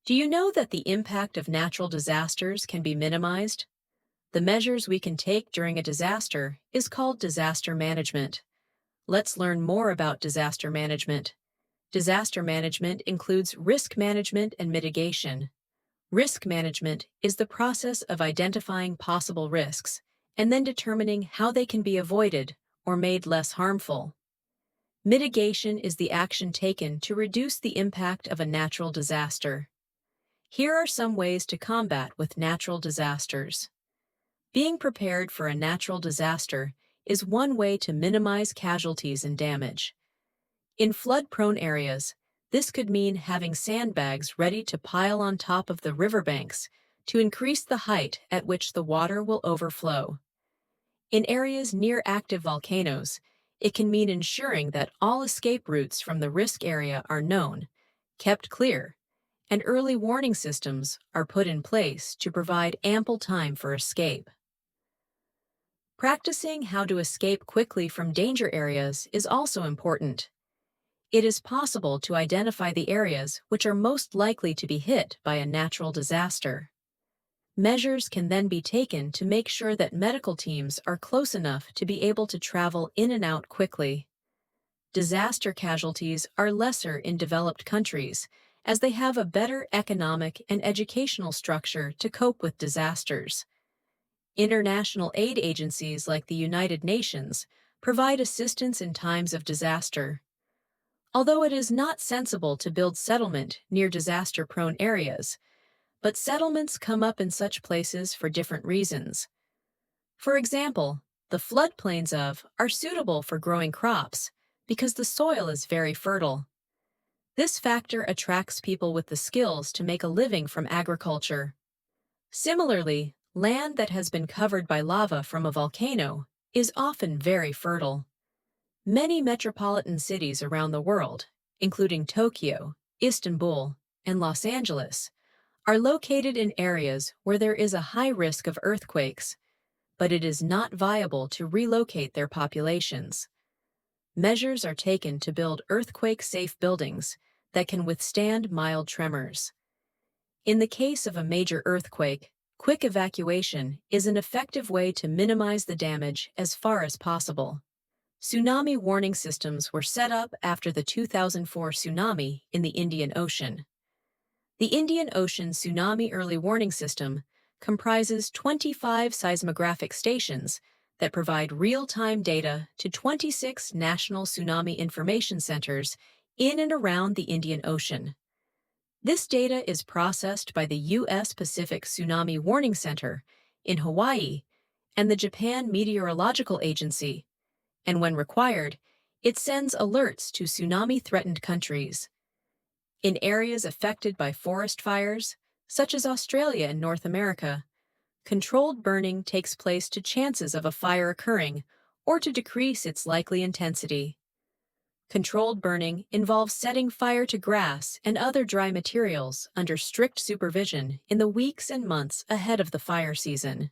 Do you know that the impact of natural disasters can be minimized? The measures we can take during a disaster is called disaster management. Let's learn more about disaster management. Disaster management includes risk management and mitigation. Risk management is the process of identifying possible risks and then determining how they can be avoided or made less harmful. Mitigation is the action taken to reduce the impact of a natural disaster. Here are some ways to combat with natural disasters. Being prepared for a natural disaster is one way to minimize casualties and damage. In flood-prone areas, this could mean having sandbags ready to pile on top of the riverbanks to increase the height at which the water will overflow. In areas near active volcanoes, it can mean ensuring that all escape routes from the risk area are known, kept clear, and early warning systems are put in place to provide ample time for escape. Practicing how to escape quickly from danger areas is also important. It is possible to identify the areas which are most likely to be hit by a natural disaster. Measures can then be taken to make sure that medical teams are close enough to be able to travel in and out quickly. Disaster casualties are lesser in developed countries, as they have a better economic and educational structure to cope with disasters. International aid agencies like the United Nations provide assistance in times of disaster. Although it is not sensible to build settlement near disaster-prone areas, but settlements come up in such places for different reasons. For example, the floodplains are suitable for growing crops because the soil is very fertile. This factor attracts people with the skills to make a living from agriculture. Similarly, land that has been covered by lava from a volcano is often very fertile. Many metropolitan cities around the world, including Tokyo, Istanbul, and Los Angeles, are located in areas where there is a high risk of earthquakes, but it is not viable to relocate their populations. Measures are taken to build earthquake-safe buildings that can withstand mild tremors. In the case of a major earthquake, quick evacuation is an effective way to minimize the damage as far as possible. Tsunami warning systems were set up after the 2004 tsunami in the Indian Ocean. The Indian Ocean Tsunami Early Warning System comprises 25 seismographic stations that provide real-time data to 26 national tsunami information centers in and around the Indian Ocean. This data is processed by the U.S. Pacific Tsunami Warning Center in Hawaii and the Japan Meteorological Agency, and when required, it sends alerts to tsunami-threatened countries. In areas affected by forest fires, such as Australia and North America, controlled burning takes place to chances of a fire occurring or to decrease its likely intensity. Controlled burning involves setting fire to grass and other dry materials under strict supervision in the weeks and months ahead of the fire season.